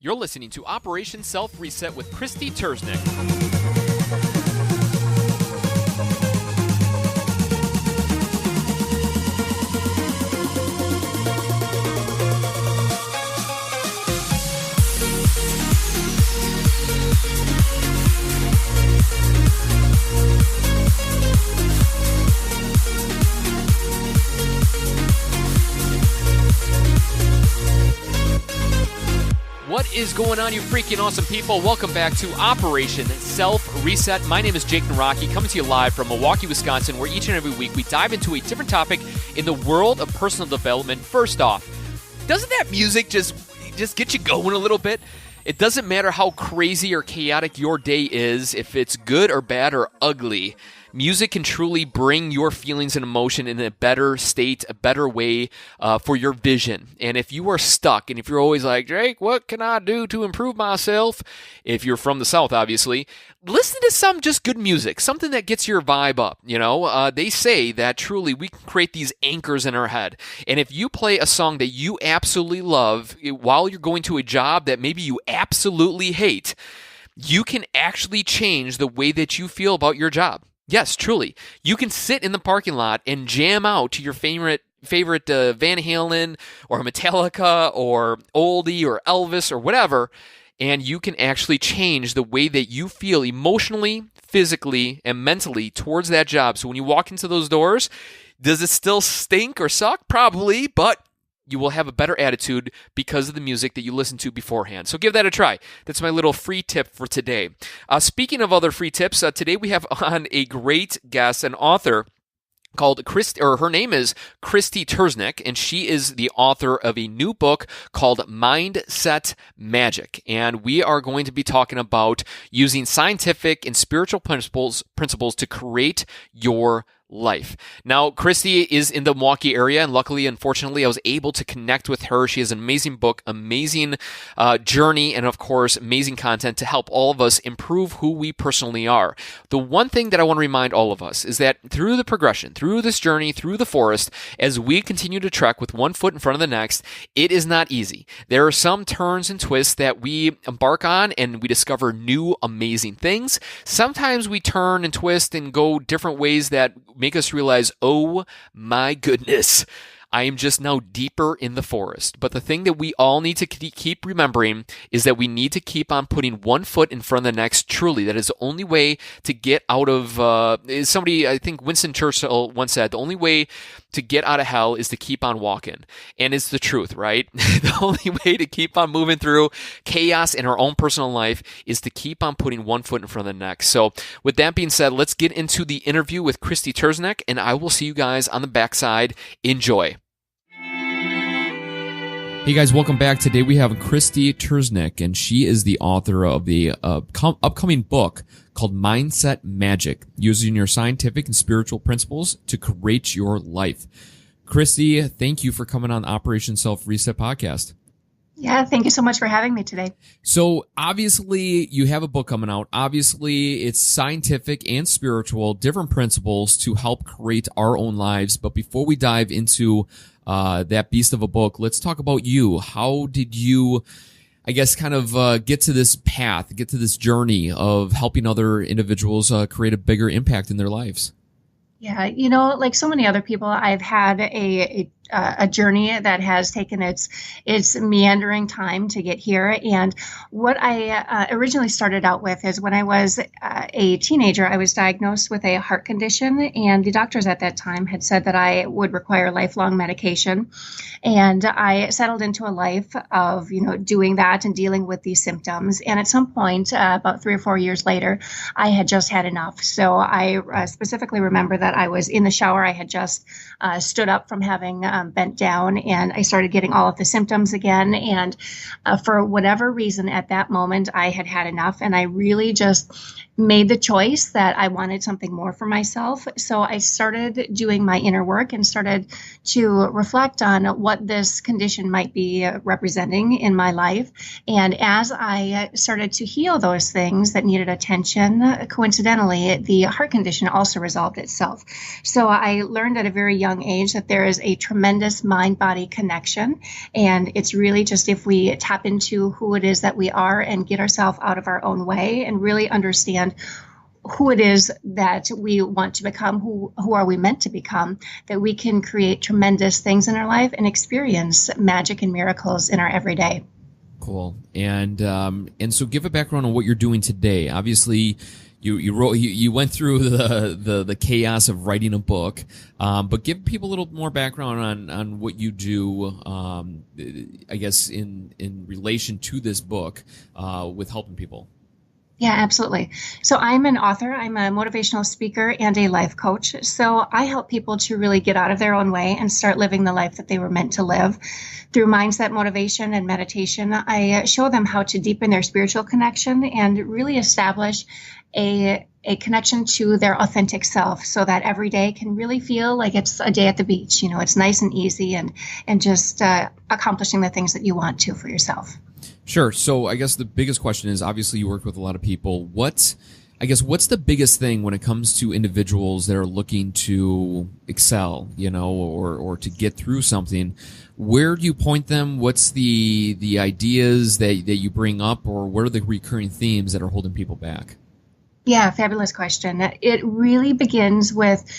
You're listening to Operation Self Reset with Krysti Turznik. What is going on, you freaking awesome people? Welcome back to Operation Self Reset. My name is Jake Naraki, coming to you live from Milwaukee, Wisconsin, where each and every week we dive into a different topic in the world of personal development. First off, doesn't that music just get you going a little bit? It doesn't matter how crazy or chaotic your day is, if it's good or bad or ugly. Music can truly bring your feelings and emotion in a better state, a better way for your vision. And if you are stuck, and if you're always like, Drake, what can I do to improve myself? If you're from the South, obviously, listen to some just good music, something that gets your vibe up. You know, they say that truly we can create these anchors in our head. And if you play a song that you absolutely love while you're going to a job that maybe you absolutely hate, you can actually change the way that you feel about your job. Yes, truly. You can sit in the parking lot and jam out to your favorite Van Halen or Metallica or Oldie or Elvis or whatever, and you can actually change the way that you feel emotionally, physically, and mentally towards that job. So when you walk into those doors, does it still stink or suck? Probably, but you will have a better attitude because of the music that you listen to beforehand. So give that a try. That's my little free tip for today. Speaking of other free tips, today we have on a great guest, an author called Krysti, or her name is Krysti Turznik, and she is the author of a new book called Mindset Magic. And we are going to be talking about using scientific and spiritual principles to create your life. Now, Krysti is in the Milwaukee area, and luckily, unfortunately, I was able to connect with her. She has an amazing book, amazing journey, and of course, amazing content to help all of us improve who we personally are. The one thing that I want to remind all of us is that through the progression, through this journey, through the forest, as we continue to trek with one foot in front of the next, it is not easy. There are some turns and twists that we embark on, and we discover new, amazing things. Sometimes we turn and twist and go different ways that make us realize, oh my goodness, I am just now deeper in the forest. But the thing that we all need to keep remembering is that we need to keep on putting one foot in front of the next. Truly, that is the only way to get out of, somebody, I think Winston Churchill once said, the only way to get out of hell is to keep on walking. And it's the truth, right? The only way to keep on moving through chaos in our own personal life is to keep on putting one foot in front of the next. So with that being said, let's get into the interview with Krysti Turznik, and I will see you guys on the backside. Enjoy. Hey guys, welcome back. Today we have Krysti Turznik, and she is the author of the upcoming book called Mindset Magic, using your scientific and spiritual principles to create your life. Krysti, thank you for coming on Operation Self Reset podcast. Yeah, thank you so much for having me today. So obviously you have a book coming out. Obviously it's scientific and spiritual, different principles to help create our own lives. But before we dive into that beast of a book, let's talk about you. How did you, I guess, kind of get to this path, get to this journey of helping other individuals create a bigger impact in their lives? Yeah, you know, like so many other people, I've had a journey that has taken its meandering time to get here. And what I originally started out with is when I was a teenager, I was diagnosed with a heart condition, and the doctors at that time had said that I would require lifelong medication. And I settled into a life of, doing that and dealing with these symptoms. And at some point, about 3 or 4 years later, I had just had enough. So I specifically remember that I was in the shower. I had just stood up from having bent down, and I started getting all of the symptoms again. And for whatever reason at that moment, I had had enough, and I really just made the choice that I wanted something more for myself. So I started doing my inner work and started to reflect on what this condition might be representing in my life. And as I started to heal those things that needed attention, coincidentally, the heart condition also resolved itself. So I learned at a very young age that there is a tremendous mind-body connection. And it's really just if we tap into who it is that we are and get ourselves out of our own way and really understand who it is that we want to become, who are we meant to become, that we can create tremendous things in our life and experience magic and miracles in our everyday. Cool. And so give a background on what you're doing today. Obviously, you went through the chaos of writing a book, but give people a little more background on what you do, I guess in relation to this book, with helping people. Yeah, absolutely. So I'm an author, I'm a motivational speaker and a life coach. So I help people to really get out of their own way and start living the life that they were meant to live. Through mindset, motivation, and meditation, I show them how to deepen their spiritual connection and really establish a connection to their authentic self so that every day can really feel like it's a day at the beach. You know, it's nice and easy and just accomplishing the things that you want to for yourself. Sure. So I guess the biggest question is, obviously you work with a lot of people. What's the biggest thing when it comes to individuals that are looking to excel, or to get through something? Where do you point them? What's the ideas that you bring up, or what are the recurring themes that are holding people back? Yeah, fabulous question. It really begins with,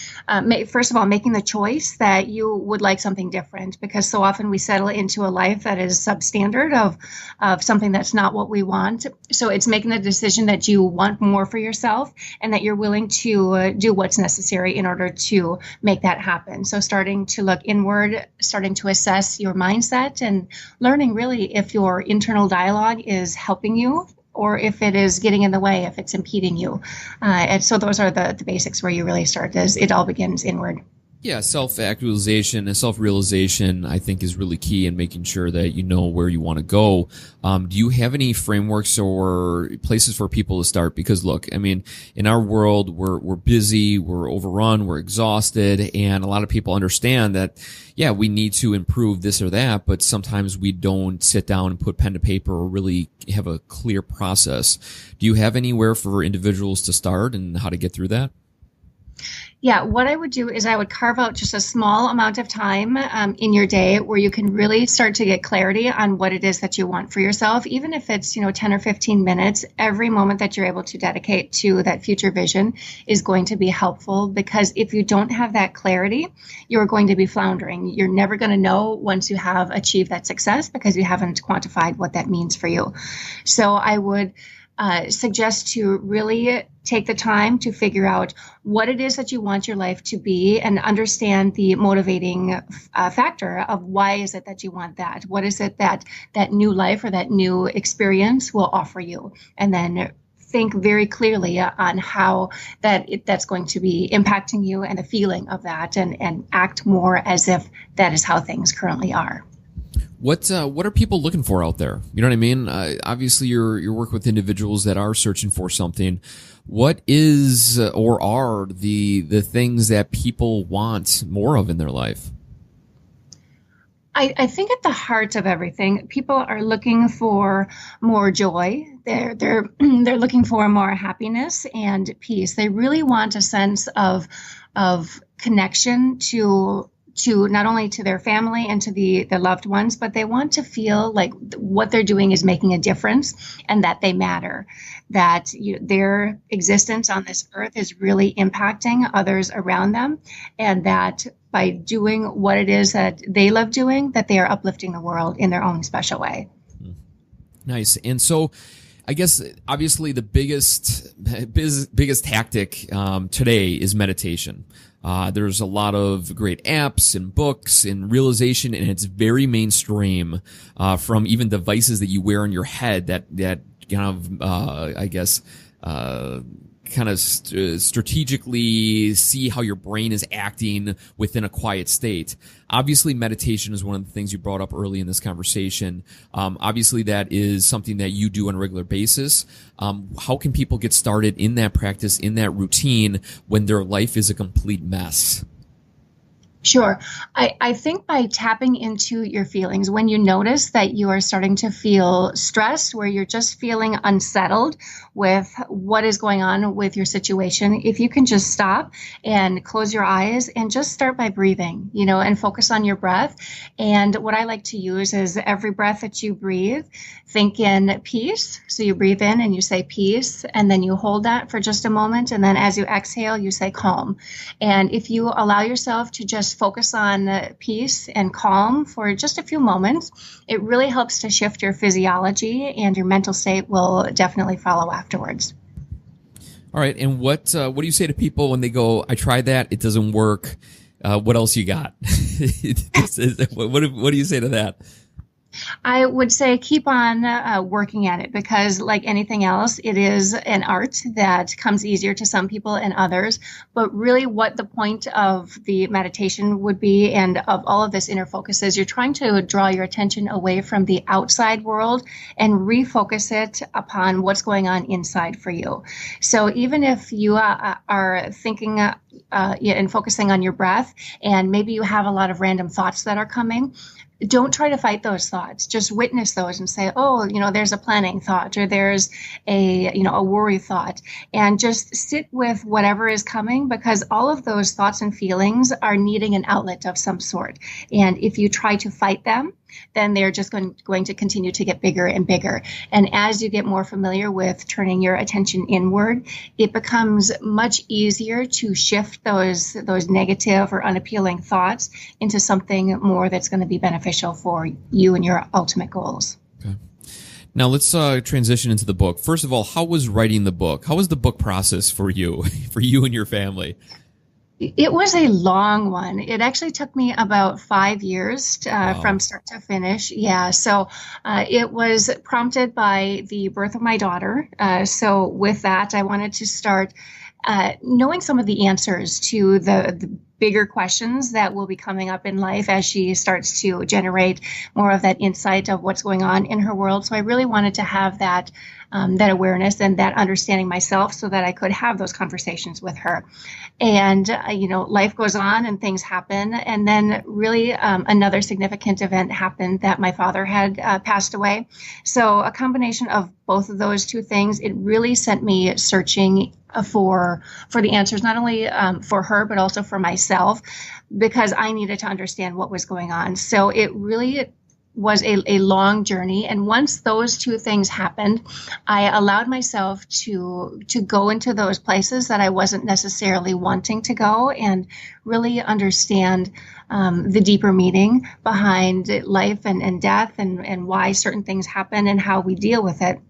first of all, making the choice that you would like something different, because so often we settle into a life that is substandard of something that's not what we want. So it's making the decision that you want more for yourself and that you're willing to do what's necessary in order to make that happen. So starting to look inward, starting to assess your mindset and learning really if your internal dialogue is helping you or if it is getting in the way, if it's impeding you. And so those are the basics where you really start, as it all begins inward. Yeah, self-actualization and self-realization, I think, is really key in making sure that you know where you want to go. Do you have any frameworks or places for people to start? Because look, I mean, in our world, we're busy, we're overrun, we're exhausted, and a lot of people understand that, yeah, we need to improve this or that, but sometimes we don't sit down and put pen to paper or really have a clear process. Do you have anywhere for individuals to start and how to get through that? Yeah, what I would do is I would carve out just a small amount of time in your day where you can really start to get clarity on what it is that you want for yourself. Even if it's, 10 or 15 minutes, every moment that you're able to dedicate to that future vision is going to be helpful, because if you don't have that clarity, you're going to be floundering. You're never going to know once you have achieved that success because you haven't quantified what that means for you. So I would suggest to really take the time to figure out what it is that you want your life to be and understand the motivating factor of why is it that you want that? What is it that new life or that new experience will offer you? And then think very clearly on how that's going to be impacting you and the feeling of that, and act more as if that is how things currently are. What are people looking for out there? You know what I mean? Obviously, you're working with individuals that are searching for something. What is or are the things that people want more of in their life? I think at the heart of everything, people are looking for more joy. They're looking for more happiness and peace. They really want a sense of connection to not only to their family and to the loved ones, but they want to feel like what they're doing is making a difference and that they matter, that their existence on this earth is really impacting others around them, and that by doing what it is that they love doing, that they are uplifting the world in their own special way. Nice. And so I guess obviously the biggest tactic today is meditation. There's a lot of great apps and books and realization, and it's very mainstream, from even devices that you wear on your head that kind of, kind of strategically see how your brain is acting within a quiet state. Obviously, meditation is one of the things you brought up early in this conversation. Obviously, that is something that you do on a regular basis. How can people get started in that practice, in that routine, when their life is a complete mess? Sure. I think by tapping into your feelings, when you notice that you are starting to feel stressed, where you're just feeling unsettled with what is going on with your situation, if you can just stop and close your eyes and just start by breathing, and focus on your breath. And what I like to use is every breath that you breathe, think in peace. So you breathe in and you say peace, and then you hold that for just a moment. And then as you exhale, you say calm. And if you allow yourself to just focus on peace and calm for just a few moments, it really helps to shift your physiology, and your mental state will definitely follow afterwards. All right. And what do you say to people when they go, I tried that, it doesn't work? What else you got? What do you say to that? I would say keep on working at it, because like anything else, it is an art that comes easier to some people and others. But really what the point of the meditation would be, and of all of this inner focus, is you're trying to draw your attention away from the outside world and refocus it upon what's going on inside for you. So even if you are thinking and focusing on your breath, and maybe you have a lot of random thoughts that are coming, don't try to fight those thoughts. Just witness those and say, oh, there's a planning thought, or there's a worry thought, and just sit with whatever is coming, because all of those thoughts and feelings are needing an outlet of some sort. And if you try to fight them, then they're just going to continue to get bigger and bigger. And as you get more familiar with turning your attention inward, it becomes much easier to shift those negative or unappealing thoughts into something more that's going to be beneficial for you and your ultimate goals. Okay. Now let's transition into the book. First of all, how was writing the book? How was the book process for you and your family? It was a long one. It actually took me about 5 years from start to finish. Yeah. So it was prompted by the birth of my daughter. So with that, I wanted to start knowing some of the answers to the bigger questions that will be coming up in life as she starts to generate more of that insight of what's going on in her world. So I really wanted to have that awareness and that understanding myself, so that I could have those conversations with her. And, life goes on and things happen. And then really another significant event happened, that my father had passed away. So a combination of both of those two things, it really sent me searching for the answers, not only for her, but also for myself, because I needed to understand what was going on. So it really was a long journey. And once those two things happened, I allowed myself to go into those places that I wasn't necessarily wanting to go, and really understand the deeper meaning behind life and death, and why certain things happen, and how we deal with it,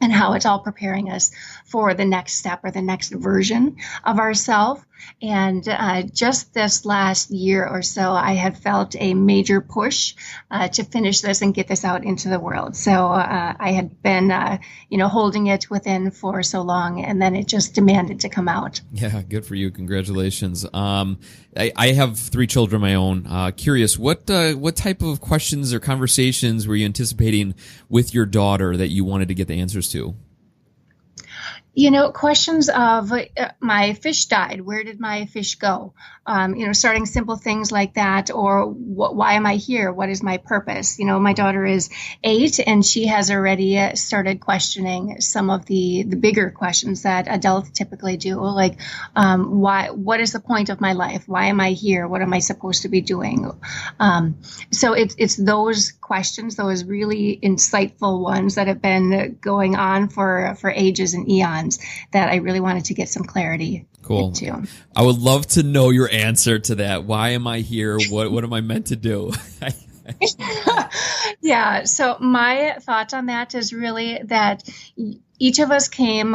and how it's all preparing us for the next step or the next version of ourselves. And just this last year or so, I have felt a major push to finish this and get this out into the world. So I had been, holding it within for so long, and then it just demanded to come out. Yeah, good for you. Congratulations. I have 3 children of my own. Curious, what type of questions or conversations were you anticipating with your daughter that you wanted to get the answers to? Questions of my fish died. Where did my fish go? Starting simple things like that, or why am I here? What is my purpose? My daughter is 8, and she has already started questioning some of the bigger questions that adults typically do, like what is the point of my life? Why am I here? What am I supposed to be doing? So it's those questions, those really insightful ones that have been going on for ages and eons, that I really wanted to get some clarity into. I would love to know your answer to that. Why am I here? What am I meant to do? Yeah. So my thought on that is really that each of us came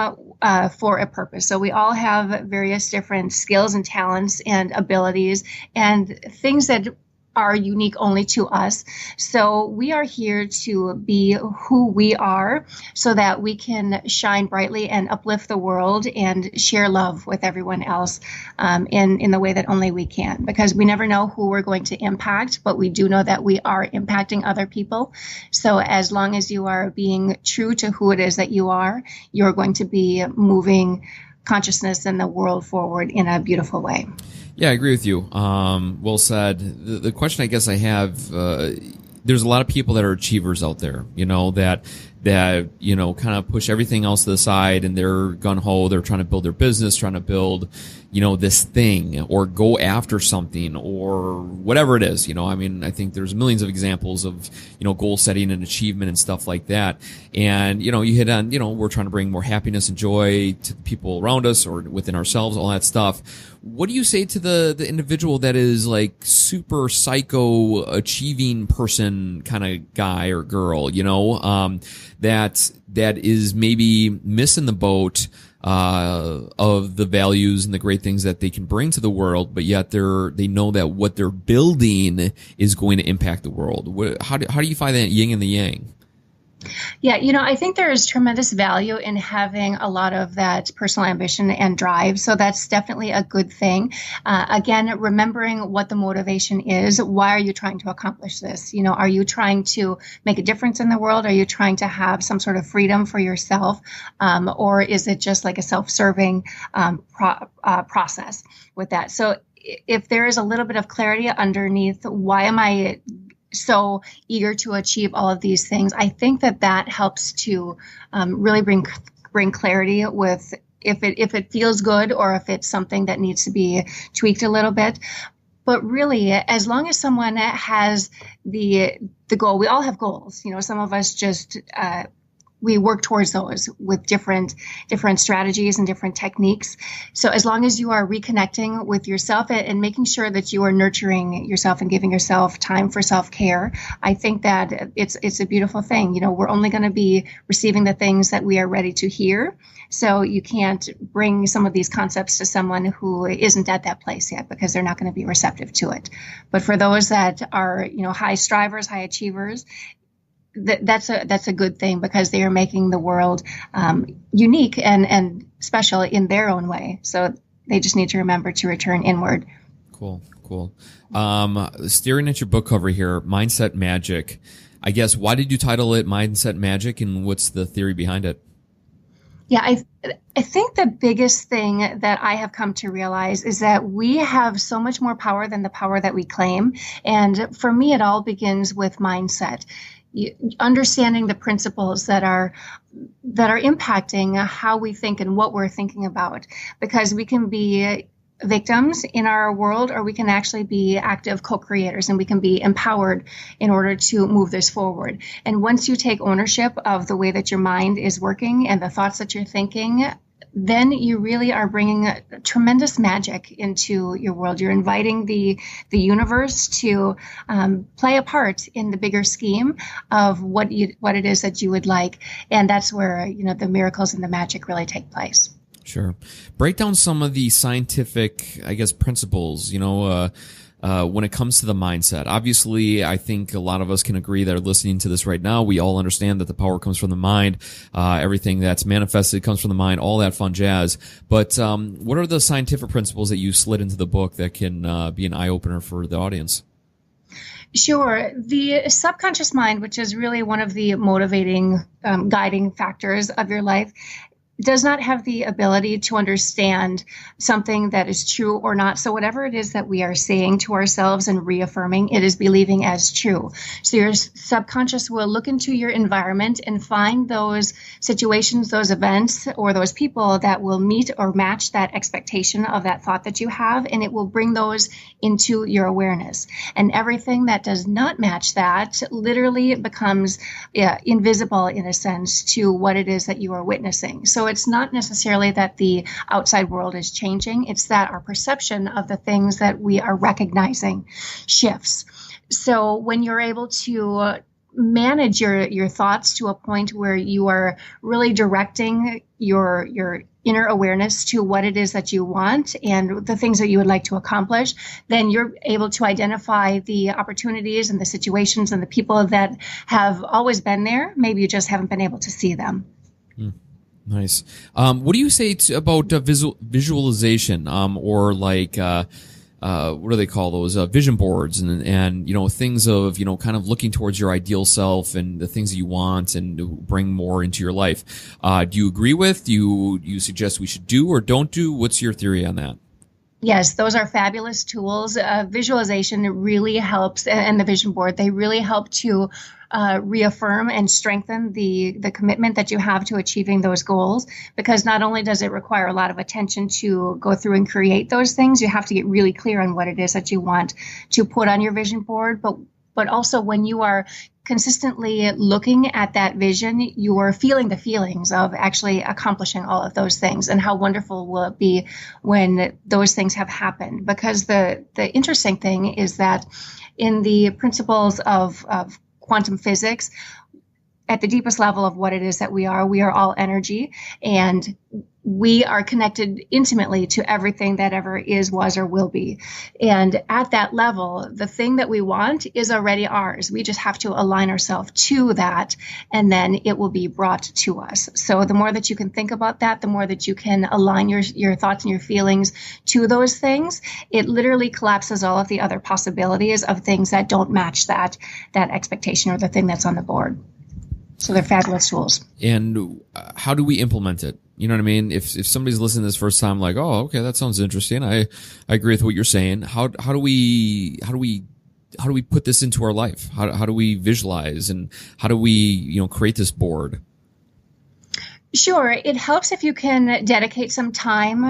for a purpose. So we all have various different skills and talents and abilities and things that are unique only to us. So we are here to be who we are so that we can shine brightly and uplift the world and share love with everyone else in the way that only we can, because we never know who we're going to impact, but we do know that we are impacting other people. So as long as you are being true to who it is that you are, you're going to be moving consciousness and the world forward in a beautiful way. Yeah, I agree with you. Well said. The question I guess I have, there's a lot of people that are achievers out there, that kind of push everything else to the side, and they're gung-ho. They're trying to build their business, trying to build, this thing, or go after something, or whatever it is. I think there's millions of examples of, goal setting and achievement and stuff like that. And, you hit on, we're trying to bring more happiness and joy to the people around us or within ourselves, all that stuff. What do you say to the individual that is like super psycho achieving person kind of guy or girl, that is maybe missing the boat of the values and the great things that they can bring to the world, but yet they know that what they're building is going to impact the world? How do you find that yin and the yang? Yeah, I think there is tremendous value in having a lot of that personal ambition and drive. So that's definitely a good thing. Again, remembering what the motivation is. Why are you trying to accomplish this? Are you trying to make a difference in the world? Are you trying to have some sort of freedom for yourself? Or is it just like a self-serving process with that? So if there is a little bit of clarity underneath, why am I so eager to achieve all of these things, I think that helps to really bring clarity with if it feels good or if it's something that needs to be tweaked a little bit. But really, as long as someone has the goal, we all have goals. Some of us just we work towards those with different strategies and different techniques. So as long as you are reconnecting with yourself and making sure that you are nurturing yourself and giving yourself time for self-care, I think that it's a beautiful thing. We're only going to be receiving the things that we are ready to hear. So you can't bring some of these concepts to someone who isn't at that place yet, because they're not going to be receptive to it. But for those that are, high strivers, high achievers, that's a good thing, because they are making the world unique and special in their own way. So they just need to remember to return inward. Cool. Staring at your book cover here, Mindset Magic. I guess, why did you title it Mindset Magic, and what's the theory behind it? Yeah, I think the biggest thing that I have come to realize is that we have so much more power than the power that we claim. And for me, it all begins with mindset. Understanding the principles that are impacting how we think and what we're thinking about, because we can be victims in our world, or we can actually be active co-creators, and we can be empowered in order to move this forward. And once you take ownership of the way that your mind is working and the thoughts that you're thinking, then you really are bringing a tremendous magic into your world. You're inviting the universe to play a part in the bigger scheme of what it is that you would like. And that's where, the miracles and the magic really take place. Sure. Break down some of the scientific, I guess, principles, when it comes to the mindset. Obviously, I think a lot of us can agree that are listening to this right now. We all understand that the power comes from the mind. Everything that's manifested comes from the mind, all that fun jazz. But what are the scientific principles that you slid into the book that can be an eye-opener for the audience? Sure. The subconscious mind, which is really one of the motivating, guiding factors of your life, does not have the ability to understand something that is true or not. So whatever it is that we are saying to ourselves and reaffirming, it is believing as true. So your subconscious will look into your environment and find those situations, those events, or those people that will meet or match that expectation of that thought that you have, and it will bring those into your awareness. And everything that does not match that literally becomes invisible, in a sense, to what it is that you are witnessing. So it's not necessarily that the outside world is changing. It's that our perception of the things that we are recognizing shifts. So when you're able to manage your thoughts to a point where you are really directing your inner awareness to what it is that you want and the things that you would like to accomplish, then you're able to identify the opportunities and the situations and the people that have always been there. Maybe you just haven't been able to see them. Nice. What do you say about visualization, or like what do they call those, vision boards, and things of kind of looking towards your ideal self and the things that you want and to bring more into your life? Do you agree with? Do you suggest we should do or don't do? What's your theory on that? Yes, those are fabulous tools. Visualization really helps, and the vision board, they really help to reaffirm and strengthen the commitment that you have to achieving those goals, because not only does it require a lot of attention to go through and create those things, you have to get really clear on what it is that you want to put on your vision board, but also when you are consistently looking at that vision, you're feeling the feelings of actually accomplishing all of those things, and how wonderful will it be when those things have happened. Because the interesting thing is that in the principles of quantum physics, at the deepest level of what it is that we are all energy, and we are connected intimately to everything that ever is, was, or will be. And at that level, the thing that we want is already ours. We just have to align ourselves to that, and then it will be brought to us. So the more that you can think about that, the more that you can align your thoughts and your feelings to those things, it literally collapses all of the other possibilities of things that don't match that expectation or the thing that's on the board. So they're fabulous tools. And how do we implement it? You know what I mean? If somebody's listening this first time, like, oh, okay, that sounds interesting. I agree with what you're saying. How do we put this into our life? How do we visualize, and how do we create this board? Sure. It helps if you can dedicate some time,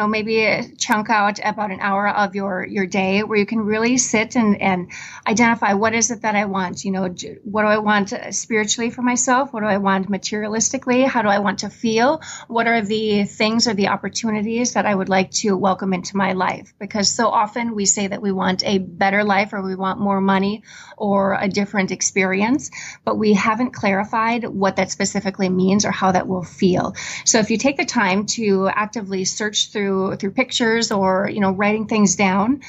maybe chunk out about an hour of your day where you can really sit and identify what is it that I want. What do I want spiritually for myself? What do I want materialistically? How do I want to feel? What are the things or the opportunities that I would like to welcome into my life? Because so often we say that we want a better life, or we want more money, or a different experience, but we haven't clarified what that specifically means or how that will feel. So if you take the time to actively search through pictures or writing things down,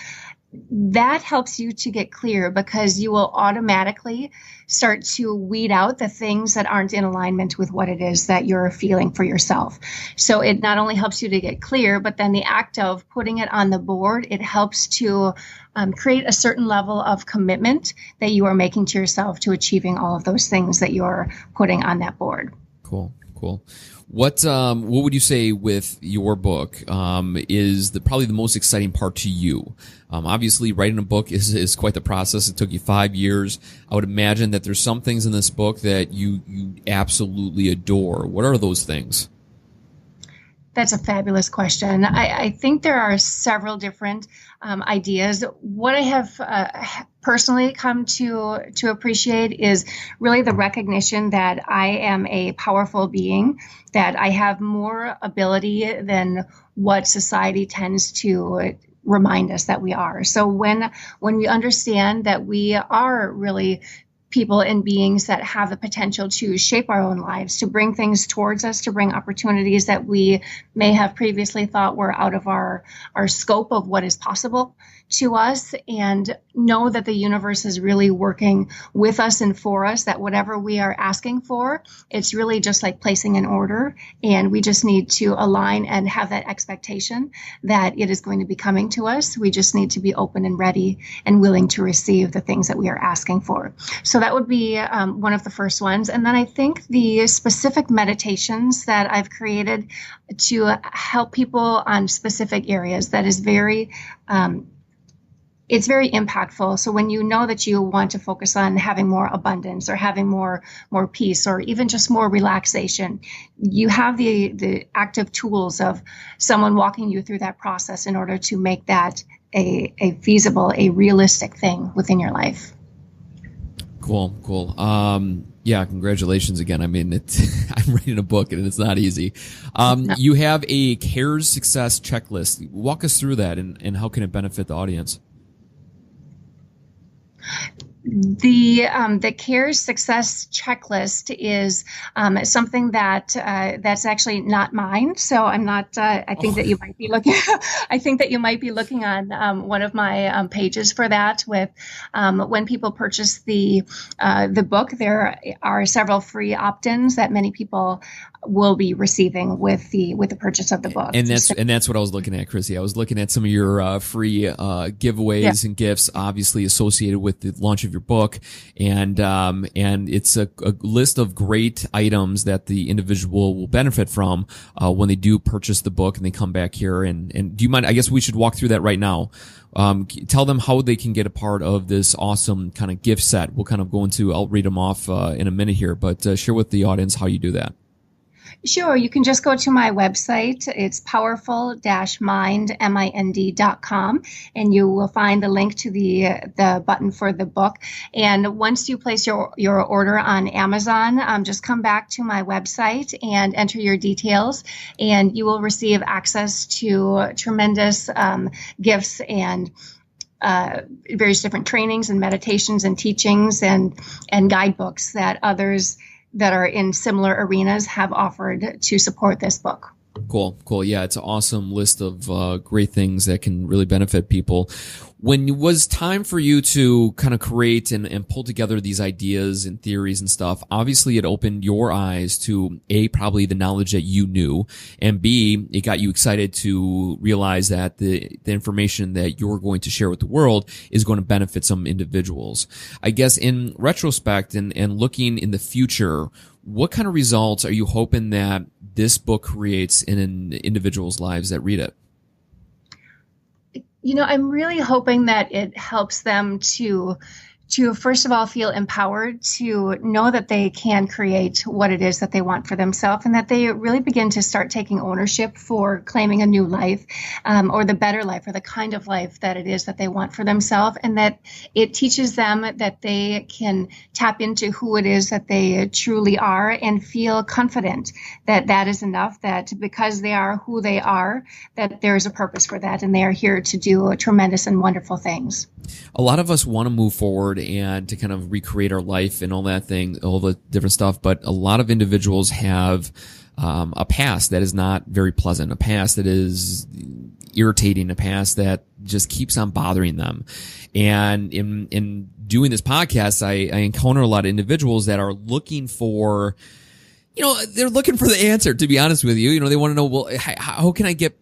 that helps you to get clear, because you will automatically start to weed out the things that aren't in alignment with what it is that you're feeling for yourself. So it not only helps you to get clear, but then the act of putting it on the board, it helps to create a certain level of commitment that you are making to yourself to achieving all of those things that you're putting on that board. Cool. What would you say with your book is probably the most exciting part to you? Obviously, writing a book is quite the process. It took you 5 years. I would imagine that there's some things in this book that you absolutely adore. What are those things? That's a fabulous question. I think there are several different ideas. What I have personally come to appreciate is really the recognition that I am a powerful being, that I have more ability than what society tends to remind us that we are. So when we understand that we are really people and beings that have the potential to shape our own lives, to bring things towards us, to bring opportunities that we may have previously thought were out of our scope of what is possible to us, and know that the universe is really working with us and for us, that whatever we are asking for, it's really just like placing an order, and we just need to align and have that expectation that it is going to be coming to us. We just need to be open and ready and willing to receive the things that we are asking for. So that would be one of the first ones. And then I think the specific meditations that I've created to help people on specific areas, that is very it's very impactful. So when you know that you want to focus on having more abundance or having more peace, or even just more relaxation, you have the active tools of someone walking you through that process in order to make that a feasible, a realistic thing within your life. Cool. Yeah, congratulations again. I mean, I'm writing a book and it's not easy. No. You have a CARES success checklist. Walk us through that, and how can it benefit the audience? The CARES success checklist is something that's actually not mine. So I'm not. I think that you might be looking. I think that you might be looking on one of my pages for that. With when people purchase the book, there are several free opt-ins that many people will be receiving with the purchase of the book. And that's what I was looking at, Krysti. I was looking at some of your free giveaways and gifts, obviously associated with the launch of your book, and it's a list of great items that the individual will benefit from when they do purchase the book and they come back here. And do you mind? I guess we should walk through that right now. Tell them how they can get a part of this awesome kind of gift set. We'll kind of go into. I'll read them off in a minute here, but share with the audience how you do that. Sure. You can just go to my website. It's powerful-mind.com, and you will find the link to the button for the book. And once you place your order on Amazon, just come back to my website and enter your details, and you will receive access to tremendous gifts and various different trainings and meditations and teachings and guidebooks that others that are in similar arenas have offered to support this book. Cool. Yeah, it's an awesome list of great things that can really benefit people. When it was time for you to kind of create and pull together these ideas and theories and stuff, obviously it opened your eyes to A, probably the knowledge that you knew, and B, it got you excited to realize that the information that you're going to share with the world is going to benefit some individuals. I guess in retrospect and looking in the future, what kind of results are you hoping that this book creates in an individual's lives that read it? I'm really hoping that it helps them to first of all feel empowered to know that they can create what it is that they want for themselves, and that they really begin to start taking ownership for claiming a new life, or the better life, or the kind of life that it is that they want for themselves, and that it teaches them that they can tap into who it is that they truly are and feel confident that that is enough, that because they are who they are, that there's a purpose for that, and they are here to do tremendous and wonderful things. A lot of us want to move forward and to kind of recreate our life and all that thing, all the different stuff. But a lot of individuals have a past that is not very pleasant, a past that is irritating, a past that just keeps on bothering them. And in doing this podcast, I encounter a lot of individuals that are looking for, they're looking for the answer, to be honest with you. They want to know, well, how can I get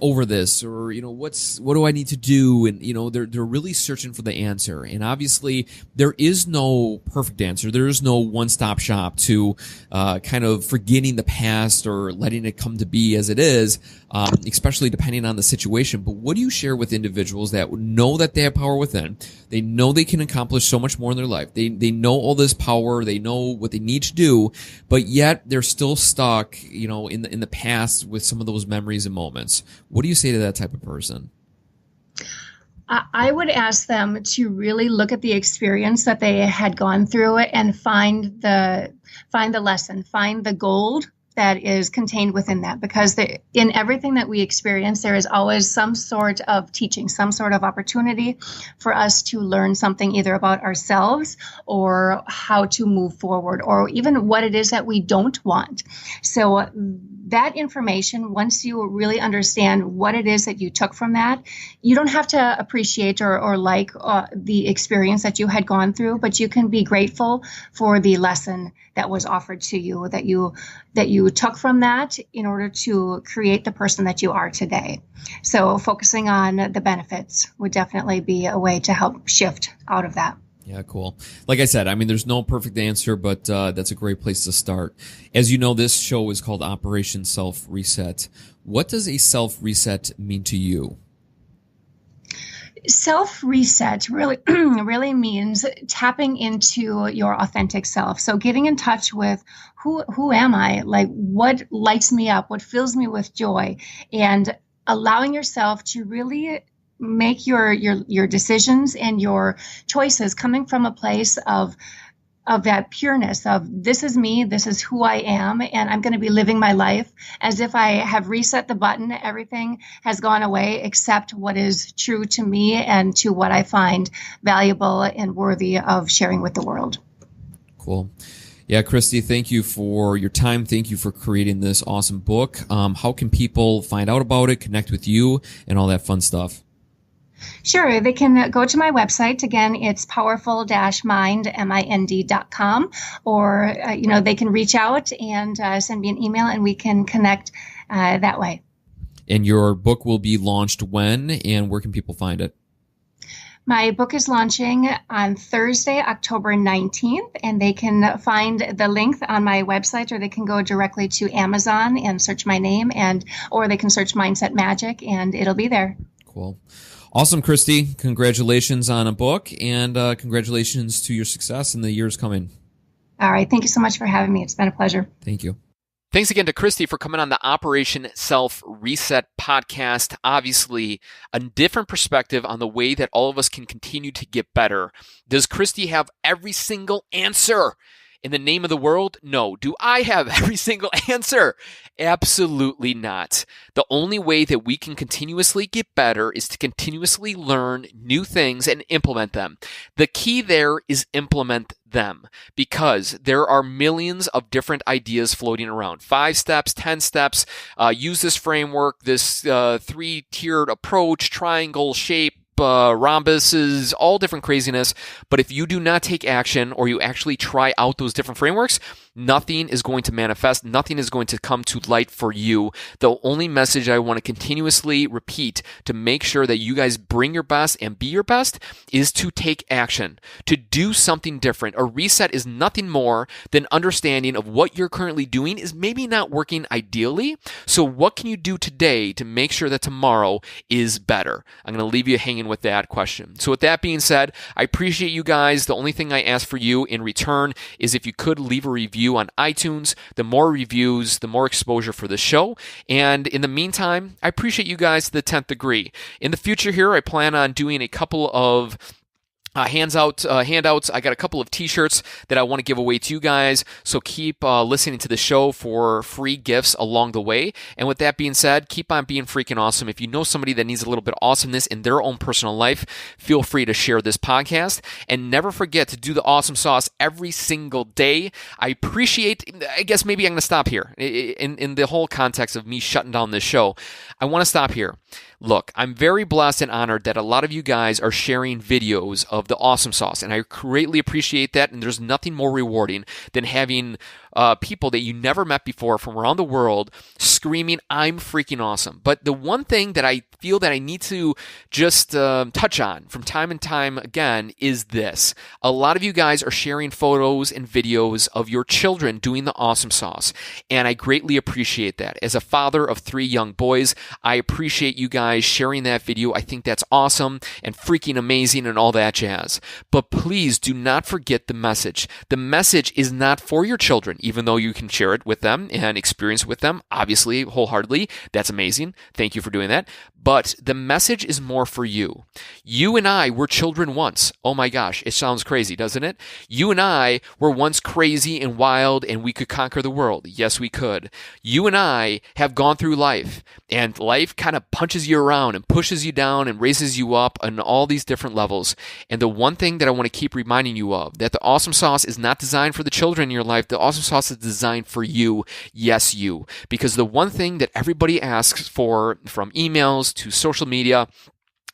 over this? Or, what do I need to do? And, they're really searching for the answer. And obviously there is no perfect answer. There is no one-stop shop to, kind of forgetting the past or letting it come to be as it is, especially depending on the situation. But what do you share with individuals that know that they have power within? They know they can accomplish so much more in their life. They know all this power. They know what they need to do, but yet they're still stuck, in the past with some of those memories and moments. What do you say to that type of person? I would ask them to really look at the experience that they had gone through and find the lesson, find the gold that is contained within that, because in everything that we experience, there is always some sort of teaching, some sort of opportunity for us to learn something either about ourselves or how to move forward, or even what it is that we don't want. So that information, once you really understand what it is that you took from that, you don't have to appreciate or like the experience that you had gone through, but you can be grateful for the lesson that was offered to you, that you took from that in order to create the person that you are today. So focusing on the benefits would definitely be a way to help shift out of that. Yeah, cool. Like I said, there's no perfect answer, but that's a great place to start. As you know, this show is called Operation Self-Reset. What does a self-reset mean to you? Self-reset really means tapping into your authentic self. So getting in touch with who am I? Like, what lights me up? What fills me with joy? And allowing yourself to really make your decisions and your choices coming from a place of that pureness of this is me, this is who I am, and I'm going to be living my life as if I have reset the button. Everything has gone away except what is true to me and to what I find valuable and worthy of sharing with the world. Cool. Yeah, Krysti, thank you for your time. Thank you for creating this awesome book. How can people find out about it, connect with you, and all that fun stuff? Sure. They can go to my website. Again, it's powerful-mind.com, or, they can reach out and send me an email, and we can connect that way. And your book will be launched when, and where can people find it? My book is launching on Thursday, October 19th, and they can find the link on my website, or they can go directly to Amazon and search my name, or they can search Mindset Magic, and it'll be there. Cool. Awesome, Krysti. Congratulations on a book, and congratulations to your success in the years coming. All right. Thank you so much for having me. It's been a pleasure. Thank you. Thanks again to Krysti for coming on the Operation Self Reset podcast. Obviously, a different perspective on the way that all of us can continue to get better. Does Krysti have every single answer in the name of the world? No. Do I have every single answer? Absolutely not. The only way that we can continuously get better is to continuously learn new things and implement them. The key there is implement them, because there are millions of different ideas floating around. 5 steps, 10 steps, use this framework, this 3-tiered approach, triangle shape, rhombuses, all different craziness. But if you do not take action, or you actually try out those different frameworks, nothing is going to manifest. Nothing is going to come to light for you. The only message I want to continuously repeat to make sure that you guys bring your best and be your best is to take action, to do something different. A reset is nothing more than understanding of what you're currently doing is maybe not working ideally. So what can you do today to make sure that tomorrow is better? I'm going to leave you hanging with that question. So with that being said, I appreciate you guys. The only thing I ask for you in return is if you could leave a review on iTunes. The more reviews, the more exposure for the show. And in the meantime, I appreciate you guys to the 10th degree. In the future here, I plan on doing a couple of handouts. I got a couple of t-shirts that I want to give away to you guys, so keep listening to the show for free gifts along the way. And with that being said, keep on being freaking awesome. If you know somebody that needs a little bit of awesomeness in their own personal life, feel free to share this podcast. And never forget to do the awesome sauce every single day. I guess maybe I'm going to stop here. In the whole context of me shutting down this show, I want to stop here. Look, I'm very blessed and honored that a lot of you guys are sharing videos of the awesome sauce, and I greatly appreciate that. And there's nothing more rewarding than having people that you never met before from around the world screaming, "I'm freaking awesome." But the one thing that I feel that I need to just touch on from time and time again is this. A lot of you guys are sharing photos and videos of your children doing the awesome sauce, and I greatly appreciate that. As a father of 3 young boys, I appreciate you guys sharing that video. I think that's awesome and freaking amazing and all that jazz. But please do not forget the message. The message is not for your children, even though you can share it with them and experience with them, obviously, wholeheartedly. That's amazing. Thank you for doing that. But the message is more for you. You and I were children once. Oh my gosh, it sounds crazy, doesn't it? You and I were once crazy and wild, and we could conquer the world. Yes, we could. You and I have gone through life, and life kind of punches you around and pushes you down and raises you up on all these different levels. And the one thing that I want to keep reminding you of, that the awesome sauce is not designed for the children in your life. The awesome sauce is designed for you. Yes, you. Because the one thing that everybody asks for, from emails to social media,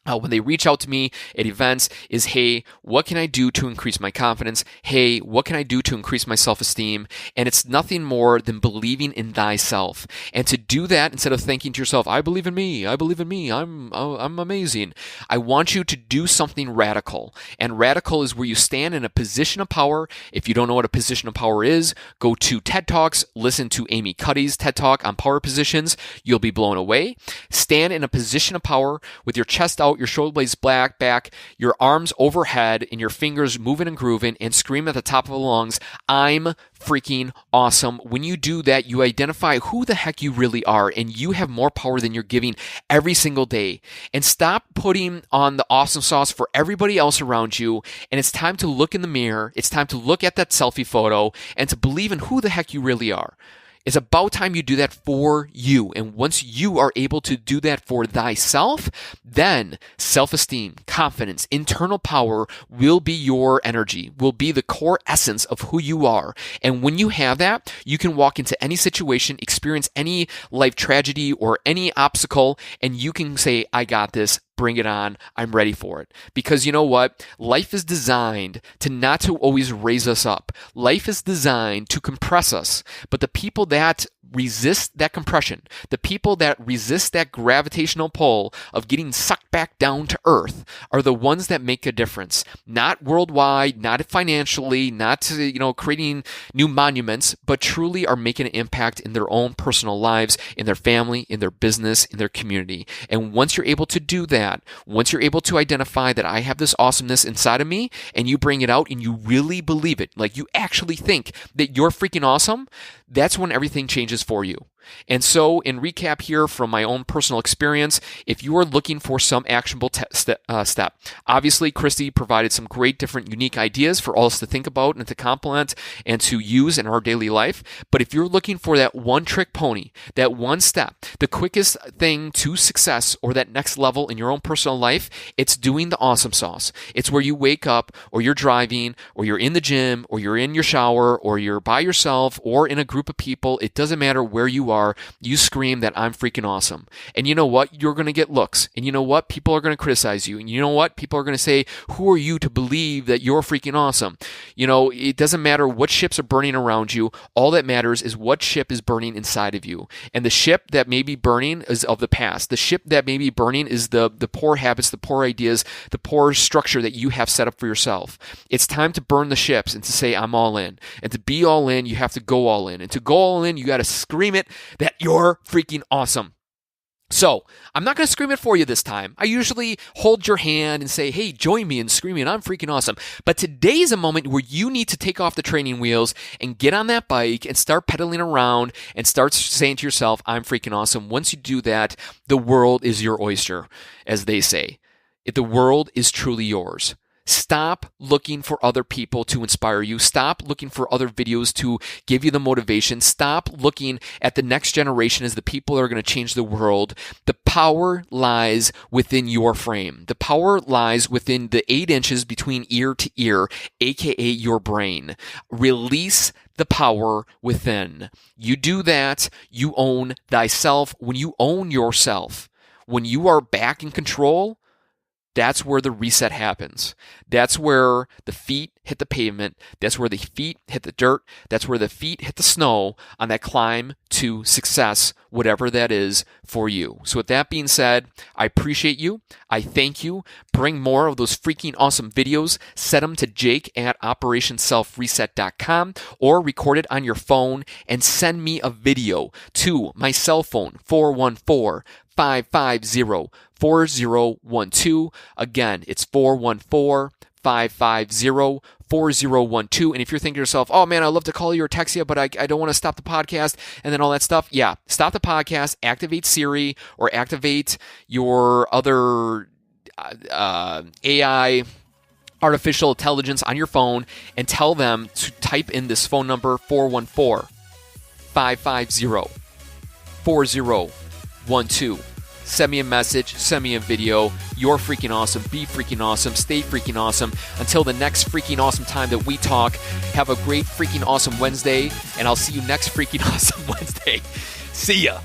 when they reach out to me at events, is, hey, what can I do to increase my confidence? Hey, what can I do to increase my self-esteem? And it's nothing more than believing in thyself. And to do that, instead of thinking to yourself, I believe in me, I'm amazing. I want you to do something radical. And radical is where you stand in a position of power. If you don't know what a position of power is, go to TED Talks, listen to Amy Cuddy's TED Talk on power positions. You'll be blown away. Stand in a position of power with your chest out, out, your shoulder blades back, your arms overhead, and your fingers moving and grooving, and scream at the top of the lungs, I'm freaking awesome. When you do that, you identify who the heck you really are, and you have more power than you're giving every single day. And stop putting on the awesome sauce for everybody else around you. And it's time to look in the mirror. It's time to look at that selfie photo and to believe in who the heck you really are. It's about time you do that for you. And once you are able to do that for thyself, then self-esteem, confidence, internal power will be your energy, will be the core essence of who you are. And when you have that, you can walk into any situation, experience any life tragedy or any obstacle, and you can say, I got this. Bring it on. I'm ready for it. Because you know what? Life is designed to not to always raise us up. Life is designed to compress us. But the people that resist that compression, the people that resist that gravitational pull of getting sucked back down to earth are the ones that make a difference. Not worldwide, not financially, not creating new monuments, but truly are making an impact in their own personal lives, in their family, in their business, in their community. And once you're able to do that, once you're able to identify that I have this awesomeness inside of me, and you bring it out and you really believe it, like you actually think that you're freaking awesome, that's when everything changes for you. And so, in recap here from my own personal experience, if you are looking for some actionable step, obviously Krysti provided some great different unique ideas for all us to think about and to complement and to use in our daily life. But if you're looking for that one trick pony, that one step, the quickest thing to success or that next level in your own personal life, it's doing the awesome sauce. It's where you wake up, or you're driving, or you're in the gym, or you're in your shower, or you're by yourself, or in a group of people. It doesn't matter where you are, you scream that I'm freaking awesome. And you know what? You're going to get looks. And you know what? People are going to criticize you. And you know what? People are going to say, who are you to believe that you're freaking awesome? It doesn't matter what ships are burning around you. All that matters is what ship is burning inside of you. And the ship that may be burning is of the past. The ship that may be burning is the poor habits, the poor ideas, the poor structure that you have set up for yourself. It's time to burn the ships and to say, I'm all in. And to be all in, you have to go all in. And to go all in, you got to scream it that you're freaking awesome. So, I'm not going to scream it for you this time. I usually hold your hand and say, hey, join me in screaming, I'm freaking awesome. But today's a moment where you need to take off the training wheels and get on that bike and start pedaling around and start saying to yourself, I'm freaking awesome. Once you do that, the world is your oyster, as they say. The world is truly yours. Stop looking for other people to inspire you. Stop looking for other videos to give you the motivation. Stop looking at the next generation as the people that are going to change the world. The power lies within your frame. The power lies within the 8 inches between ear to ear, aka your brain. Release the power within. You do that, you own thyself. When you own yourself, when you are back in control, that's where the reset happens. That's where the feet hit the pavement. That's where the feet hit the dirt. That's where the feet hit the snow on that climb to success, whatever that is for you. So with that being said, I appreciate you. I thank you. Bring more of those freaking awesome videos. Set them to jake@operationselfreset.com or record it on your phone and send me a video to my cell phone, 414-550-4012. Again, it's 414-550-4012. And if you're thinking to yourself, oh man, I'd love to call you or text you, but I don't want to stop the podcast and then all that stuff. Yeah, stop the podcast, activate Siri or activate your other AI artificial intelligence on your phone and tell them to type in this phone number, 414-550-4012. Send me a message, send me a video. You're freaking awesome. Be freaking awesome. Stay freaking awesome. Until the next freaking awesome time that we talk, have a great freaking awesome Wednesday, and I'll see you next freaking awesome Wednesday. See ya.